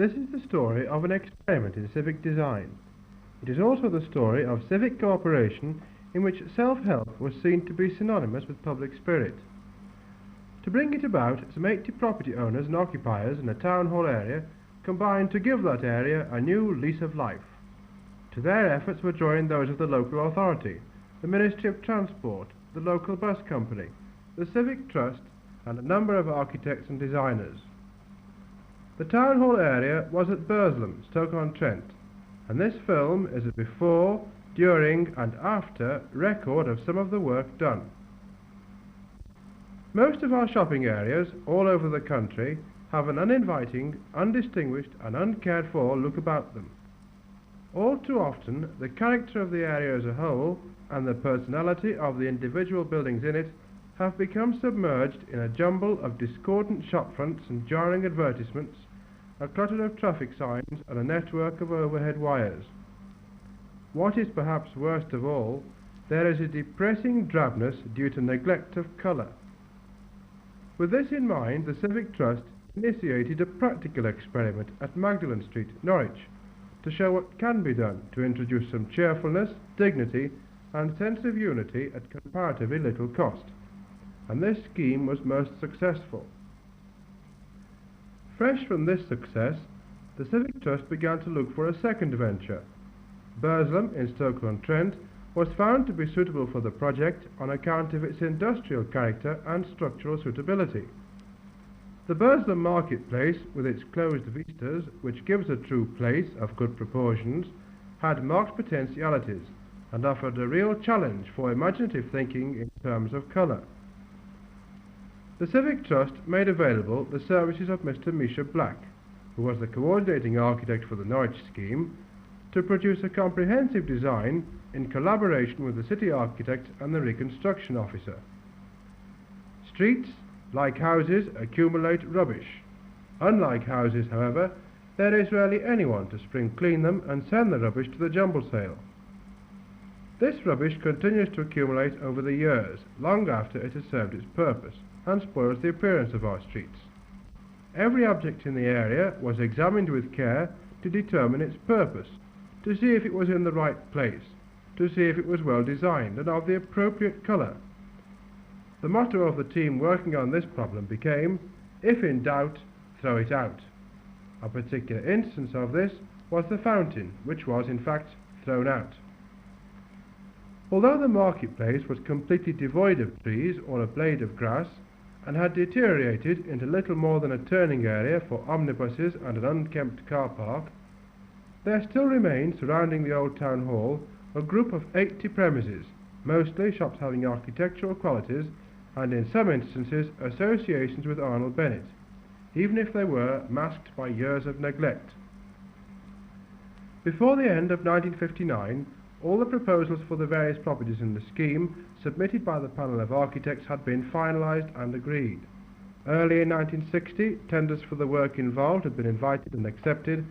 This is the story of an experiment in civic design. It is also the story of civic cooperation in which self-help was seen to be synonymous with public spirit. To bring it about, some 80 property owners and occupiers in a town hall area combined to give that area a new lease of life. To their efforts were joined those of the local authority, the Ministry of Transport, the local bus company, the Civic Trust, and a number of architects and designers. The town hall area was at Burslem, Stoke-on-Trent, and this film is a before, during and after record of some of the work done. Most of our shopping areas all over the country have an uninviting, undistinguished and uncared for look about them. All too often, the character of the area as a whole and the personality of the individual buildings in it have become submerged in a jumble of discordant shop fronts and jarring advertisements, a clutter of traffic signs and a network of overhead wires. What is perhaps worst of all, there is a depressing drabness due to neglect of colour. With this in mind, the Civic Trust initiated a practical experiment at Magdalen Street, Norwich, to show what can be done to introduce some cheerfulness, dignity and sense of unity at comparatively little cost. And this scheme was most successful. Fresh from this success, the Civic Trust began to look for a second venture. Burslem in Stoke-on-Trent was found to be suitable for the project on account of its industrial character and structural suitability. The Burslem marketplace, with its closed vistas, which gives a true place of good proportions, had marked potentialities and offered a real challenge for imaginative thinking in terms of colour. The Civic Trust made available the services of Mr. Misha Black, who was the coordinating architect for the Norwich scheme, to produce a comprehensive design in collaboration with the city architect and the reconstruction officer. Streets, like houses, accumulate rubbish. Unlike houses, however, there is rarely anyone to spring clean them and send the rubbish to the jumble sale. This rubbish continues to accumulate over the years, long after it has served its purpose, and spoils the appearance of our streets. Every object in the area was examined with care to determine its purpose, to see if it was in the right place, to see if it was well designed and of the appropriate colour. The motto of the team working on this problem became, "If in doubt, throw it out." A particular instance of this was the fountain, which was in fact thrown out. Although the marketplace was completely devoid of trees or a blade of grass, and had deteriorated into little more than a turning area for omnibuses and an unkempt car park, there still remained surrounding the old town hall a group of 80 premises, mostly shops having architectural qualities and in some instances associations with Arnold Bennett, even if they were masked by years of neglect. Before the end of 1959, all the proposals for the various properties in the scheme submitted by the panel of architects had been finalised and agreed. Early in 1960, tenders for the work involved had been invited and accepted,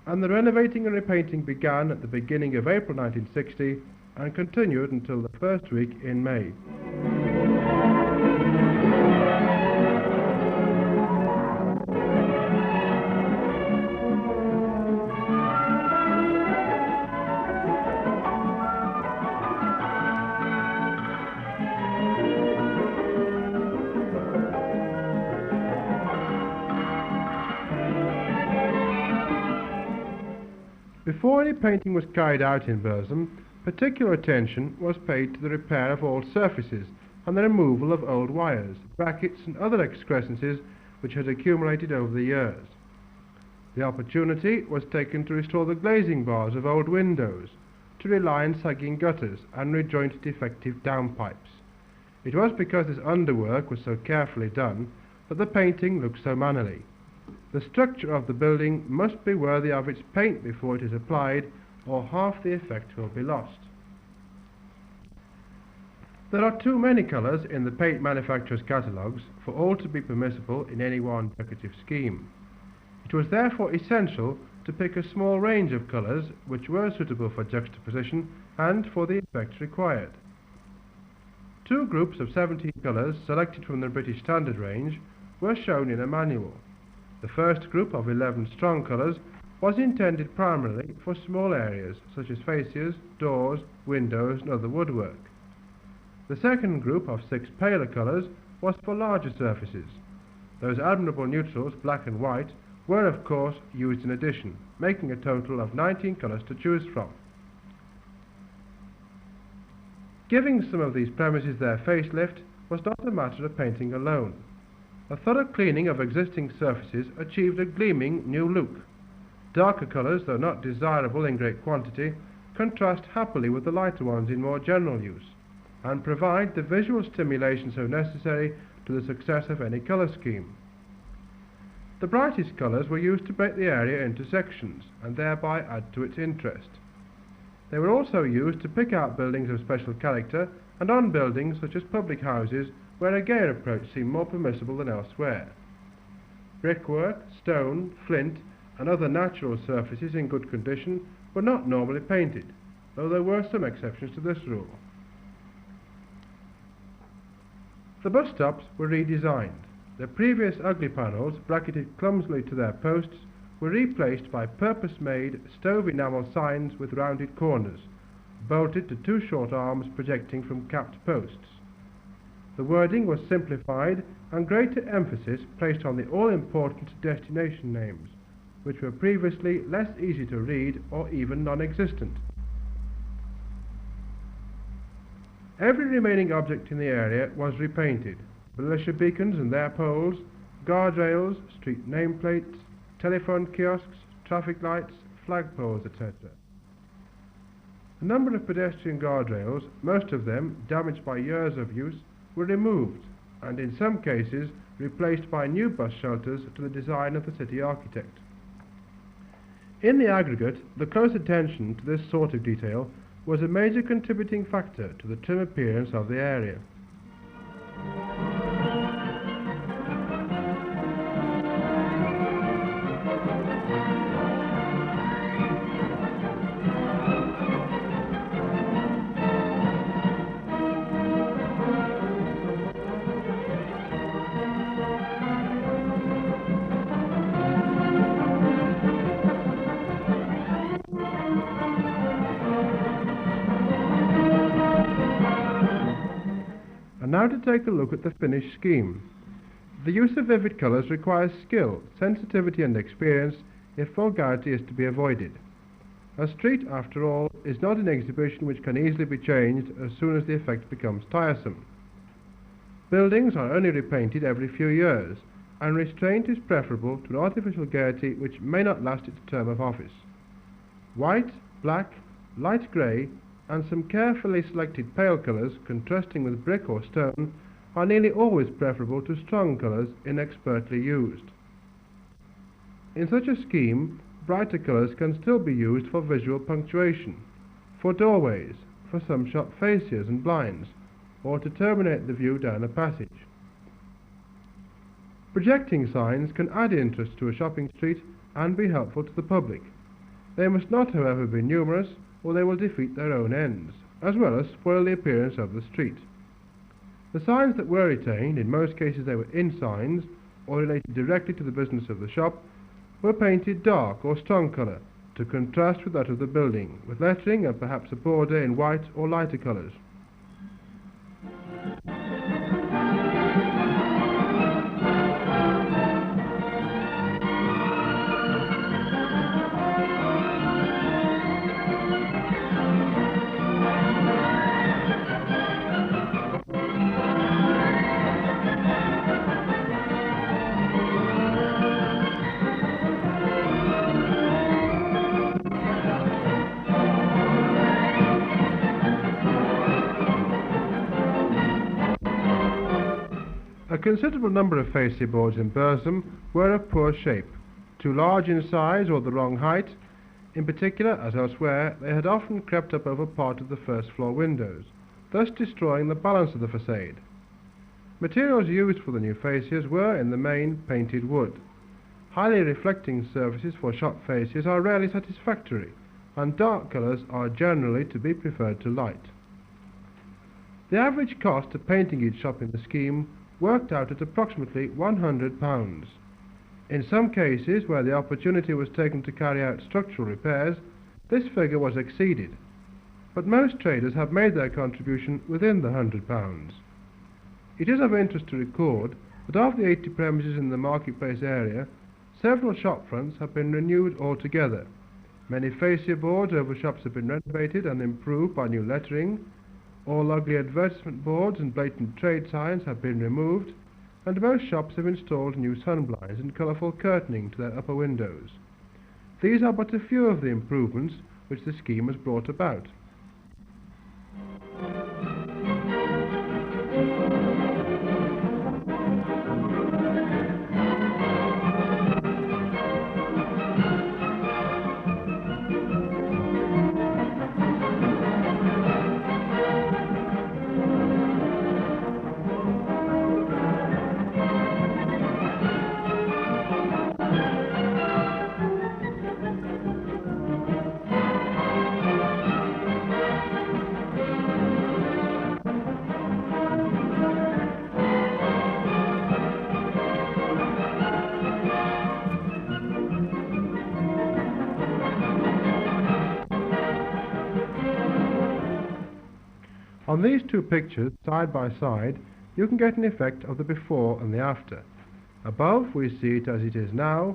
and the renovating and repainting began at the beginning of April 1960 and continued until the first week in May. Before any painting was carried out in Burslem, particular attention was paid to the repair of all surfaces and the removal of old wires, brackets and other excrescences which had accumulated over the years. The opportunity was taken to restore the glazing bars of old windows, to reline sagging gutters and rejoint defective downpipes. It was because this underwork was so carefully done that the painting looked so mannerly. The structure of the building must be worthy of its paint before it is applied, or half the effect will be lost. There are too many colours in the paint manufacturers' catalogues for all to be permissible in any one decorative scheme. It was therefore essential to pick a small range of colours which were suitable for juxtaposition and for the effect required. Two groups of 17 colours selected from the British Standard range were shown in a manual. The first group of 11 strong colours was intended primarily for small areas such as fascias, doors, windows and other woodwork. The second group of 6 paler colours was for larger surfaces. Those admirable neutrals, black and white, were of course used in addition, making a total of 19 colours to choose from. Giving some of these premises their facelift was not a matter of painting alone. A thorough cleaning of existing surfaces achieved a gleaming new look. Darker colours, though not desirable in great quantity, contrast happily with the lighter ones in more general use, and provide the visual stimulation so necessary to the success of any colour scheme. The brightest colours were used to break the area into sections, and thereby add to its interest. They were also used to pick out buildings of special character, and on buildings such as public houses, where a gayer approach seemed more permissible than elsewhere. Brickwork, stone, flint, and other natural surfaces in good condition were not normally painted, though there were some exceptions to this rule. The bus stops were redesigned. The previous ugly panels, bracketed clumsily to their posts, were replaced by purpose-made stove enamel signs with rounded corners, bolted to 2 short arms projecting from capped posts. The wording was simplified and greater emphasis placed on the all-important destination names, which were previously less easy to read or even non-existent. Every remaining object in the area was repainted: militia beacons and their poles, guardrails, street nameplates, telephone kiosks, traffic lights, flagpoles, etc. A number of pedestrian guardrails, most of them damaged by years of use, were removed and in some cases replaced by new bus shelters to the design of the city architect. In the aggregate, the close attention to this sort of detail was a major contributing factor to the trim appearance of the area. Now to take a look at the finished scheme. The use of vivid colours requires skill, sensitivity and experience if vulgarity is to be avoided. A street, after all, is not an exhibition which can easily be changed as soon as the effect becomes tiresome. Buildings are only repainted every few years, and restraint is preferable to an artificial gaiety which may not last its term of office. White, black, light grey, and some carefully selected pale colours contrasting with brick or stone are nearly always preferable to strong colours inexpertly used. In such a scheme, brighter colours can still be used for visual punctuation, for doorways, for some shop fascias and blinds, or to terminate the view down a passage. Projecting signs can add interest to a shopping street and be helpful to the public. They must not, however, be numerous, or they will defeat their own ends, as well as spoil the appearance of the street. The signs that were retained, in most cases they were inn signs, or related directly to the business of the shop, were painted dark or strong colour, to contrast with that of the building, with lettering and perhaps a border in white or lighter colours. A considerable number of fascia boards in Burslem were of poor shape, too large in size or the wrong height. In particular, as elsewhere, they had often crept up over part of the first floor windows, thus destroying the balance of the facade. Materials used for the new fascias were, in the main, painted wood. Highly reflecting surfaces for shop fascias are rarely satisfactory, and dark colours are generally to be preferred to light. The average cost of painting each shop in the scheme worked out at approximately £100. In some cases where the opportunity was taken to carry out structural repairs, this figure was exceeded, but most traders have made their contribution within the £100. It is of interest to record that of the 80 premises in the marketplace area, several shop fronts have been renewed altogether. Many fascia boards over shops have been renovated and improved by new lettering, all ugly advertisement boards and blatant trade signs have been removed, and most shops have installed new sunblinds and colourful curtaining to their upper windows. These are but a few of the improvements which the scheme has brought about. On these two pictures, side by side, you can get an effect of the before and the after. Above we see it as it is now,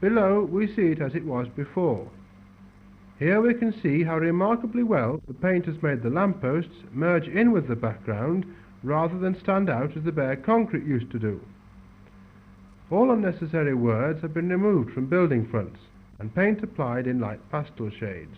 below we see it as it was before. Here we can see how remarkably well the painters made the lampposts merge in with the background rather than stand out as the bare concrete used to do. All unnecessary words have been removed from building fronts and paint applied in light pastel shades.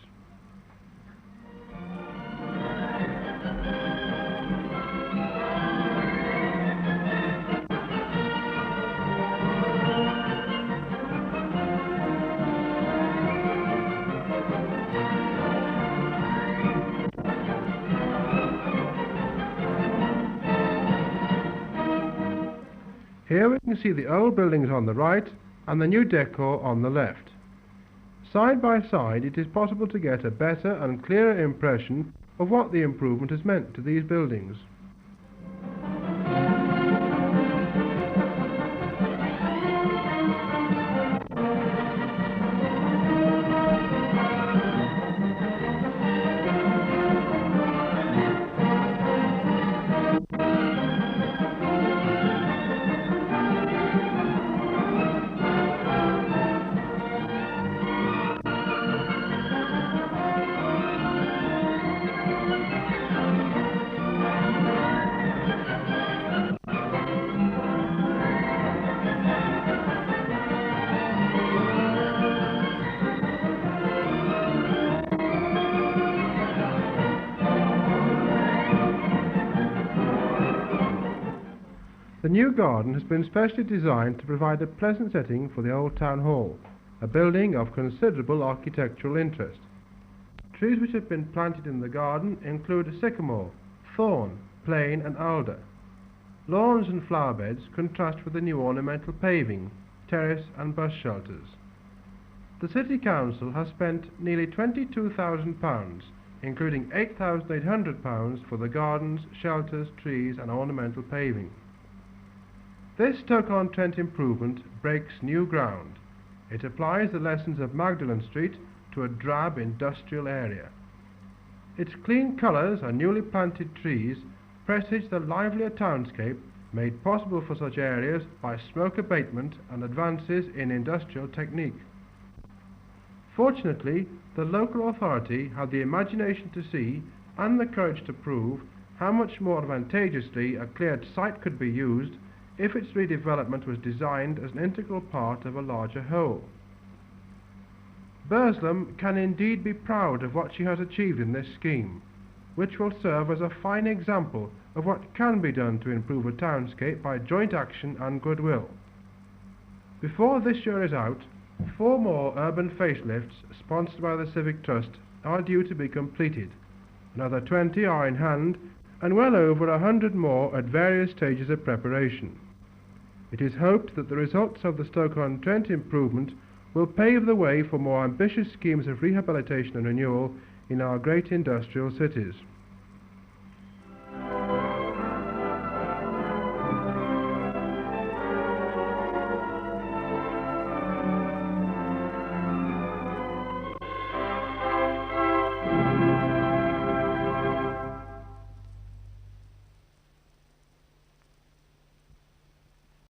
Here we can see the old buildings on the right and the new decor on the left. Side by side it is possible to get a better and clearer impression of what the improvement has meant to these buildings. The new garden has been specially designed to provide a pleasant setting for the old town hall, a building of considerable architectural interest. Trees which have been planted in the garden include a sycamore, thorn, plane and alder. Lawns and flower beds contrast with the new ornamental paving, terrace and bus shelters. The City Council has spent nearly £22,000, including £8,800 for the gardens, shelters, trees and ornamental paving. This Stoke-on-Trent improvement breaks new ground. It applies the lessons of Magdalen Street to a drab industrial area. Its clean colours and newly planted trees presage the livelier townscape made possible for such areas by smoke abatement and advances in industrial technique. Fortunately, the local authority had the imagination to see and the courage to prove how much more advantageously a cleared site could be used if its redevelopment was designed as an integral part of a larger whole. Burslem can indeed be proud of what she has achieved in this scheme, which will serve as a fine example of what can be done to improve a townscape by joint action and goodwill. Before this year is out, 4 more urban facelifts sponsored by the Civic Trust are due to be completed. Another 20 are in hand, and well over 100 more at various stages of preparation. It is hoped that the results of the Stoke-on-Trent improvement will pave the way for more ambitious schemes of rehabilitation and renewal in our great industrial cities.